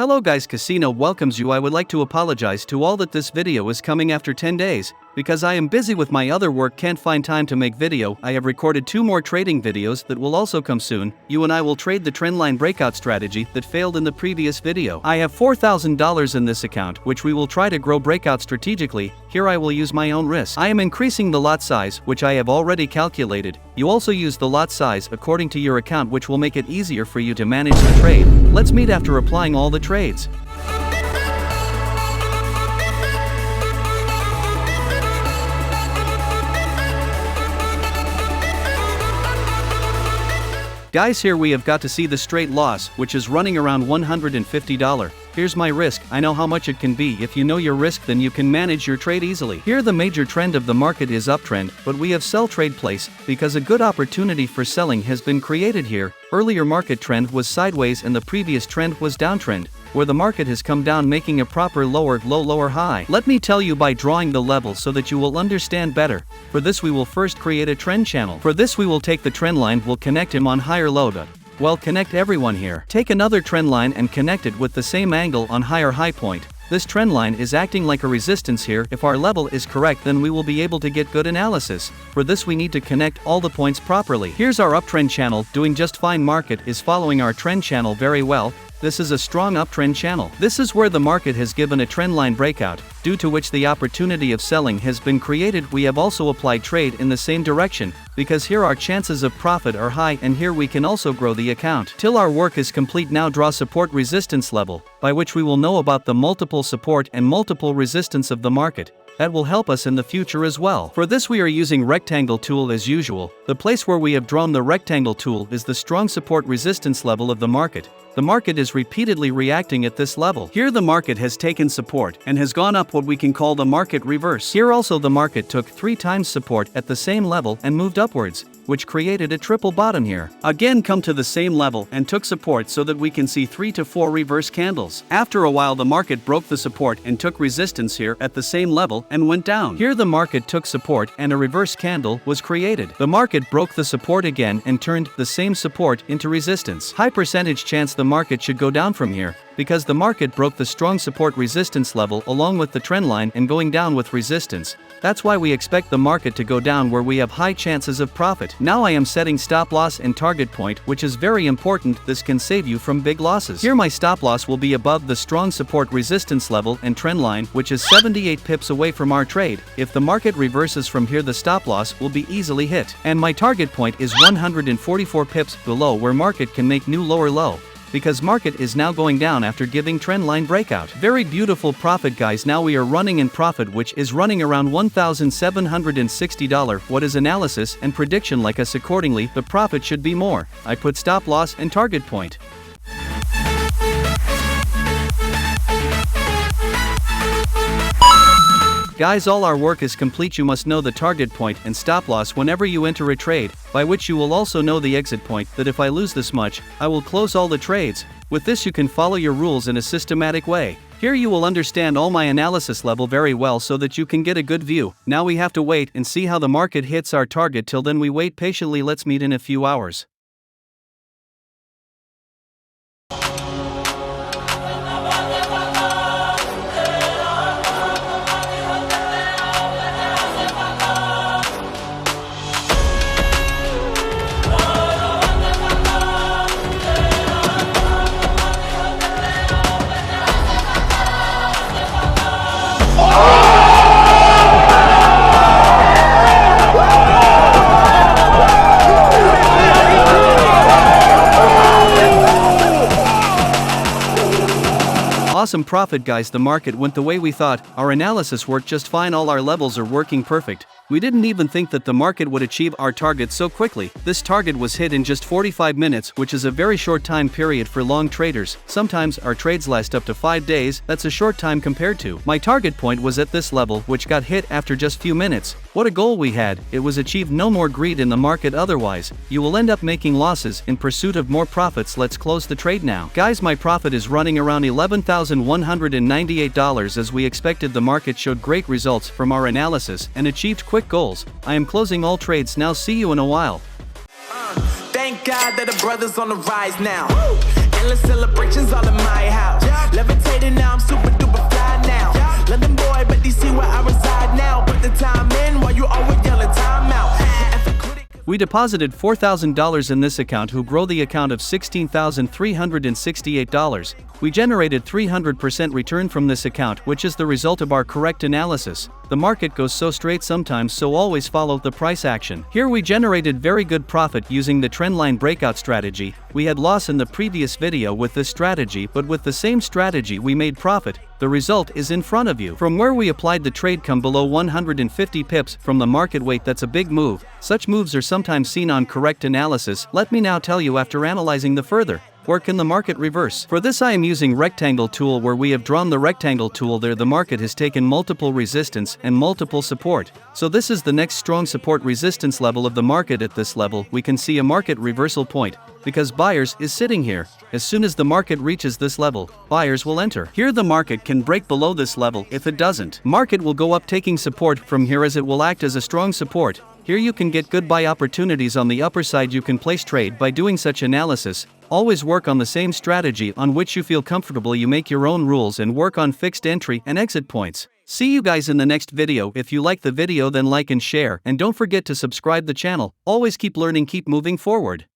Hello guys, Casino welcomes you. I would like to apologize to all that this video is coming after 10 days, because I am busy with my other work, can't find time to make video. I have recorded 2 more trading videos that will also come soon. You and I will trade the Trendline Breakout strategy that failed in the previous video. I have $4,000 in this account, which we will try to grow breakout strategically. Here I will use my own risk. I am increasing the lot size, which I have already calculated. You also use the lot size according to your account, which will make it easier for you to manage the trade. Let's meet after applying all the trades. Guys, here we have got to see the straight loss, which is running around $150. Here's my risk. I know how much it can be. If you know your risk, then you can manage your trade easily. Here the major trend of the market is uptrend, but we have sell trade place, because a good opportunity for selling has been created here. Earlier market trend was sideways and the previous trend was downtrend, where the market has come down, making a proper lower low lower high. Let me tell you by drawing the level so that you will understand better. For this we will first create a trend channel. For this we will take the trend line, we'll connect him on higher low. Well, connect everyone here. Take another trend line and connect it with the same angle on higher high point. This trend line is acting like a resistance here. If our level is correct, then we will be able to get good analysis. For this we need to connect all the points properly. Here's our uptrend channel, doing just fine. Market is following our trend channel very well. This is a strong uptrend channel. This is where the market has given a trendline breakout, due to which the opportunity of selling has been created. We have also applied trade in the same direction, because here our chances of profit are high, and here we can also grow the account. Till our work is complete, now draw support resistance level, by which we will know about the multiple support and multiple resistance of the market. That will help us in the future as well. For this we are using rectangle tool as usual. The place where we have drawn the rectangle tool is the strong support resistance level of the market. The market is repeatedly reacting at this level. Here the market has taken support and has gone up, what we can call the market reverse. Here also the market took 3 times support at the same level and moved upwards, which created a triple bottom here. Again come to the same level and took support, so that we can see 3 to 4 reverse candles. After a while the market broke the support and took resistance here at the same level and went down. Here the market took support and a reverse candle was created. The market broke the support again and turned the same support into resistance. High percentage chance the market should go down from here, because the market broke the strong support resistance level along with the trend line and going down with resistance. That's why we expect the market to go down, where we have high chances of profit. Now I am setting stop loss and target point, which is very important. This can save you from big losses. Here my stop loss will be above the strong support resistance level and trend line, which is 78 pips away from our trade. If the market reverses from here, the stop loss will be easily hit. And my target point is 144 pips below, where market can make new lower low, because market is now going down after giving trendline breakout. Very beautiful profit, guys. Now we are running in profit, which is running around $1,760. What is analysis and prediction like us? Accordingly, the profit should be more. I put stop loss and target point. Guys, all our work is complete. You must know the target point and stop loss whenever you enter a trade, by which you will also know the exit point, that if I lose this much, I will close all the trades. With this you can follow your rules in a systematic way. Here you will understand all my analysis level very well, so that you can get a good view. Now we have to wait and see how the market hits our target. Till then we wait patiently. Let's meet in a few hours. Awesome profit, guys. The market went the way we thought. Our analysis worked just fine. All our levels are working perfect. We didn't even think that the market would achieve our target so quickly. This target was hit in just 45 minutes, which is a very short time period for long traders. Sometimes our trades last up to 5 days. That's a short time compared to. My target point was at this level, which got hit after just few minutes. What a goal we had. It was achieved. No more greed in the market, otherwise you will end up making losses in pursuit of more profits. Let's close the trade now. Guys, my profit is running around $11,198. As we expected, the market showed great results from our analysis and achieved quick goals. I am closing all trades now. See you in a while. Thank God that the brothers on the rise now. Endless celebrations all in my house. We deposited $4,000 in this account who grow the account of $16,368. We generated 300% return from this account, which is the result of our correct analysis. The market goes so straight sometimes, so always follow the price action. Here we generated very good profit using the trendline breakout strategy. We had loss in the previous video with this strategy, but with the same strategy we made profit. The result is in front of you. From where we applied the trade come below 150 pips from the market weight. That's a big move. Such moves are sometimes seen on correct analysis. Let me now tell you after analyzing the further. Or can the market reverse? For this I am using rectangle tool, where we have drawn the rectangle tool there. The market has taken multiple resistance and multiple support. So this is the next strong support resistance level of the market. At this level we can see a market reversal point, because buyers is sitting here. As soon as the market reaches this level, buyers will enter. Here the market can break below this level. If it doesn't, market will go up taking support from here, as it will act as a strong support. Here you can get good buy opportunities on the upper side. You can place trade by doing such analysis. Always work on the same strategy on which you feel comfortable. You make your own rules and work on fixed entry and exit points. See you guys in the next video. If you like the video, then like and share, and don't forget to subscribe the channel. Always keep learning, keep moving forward.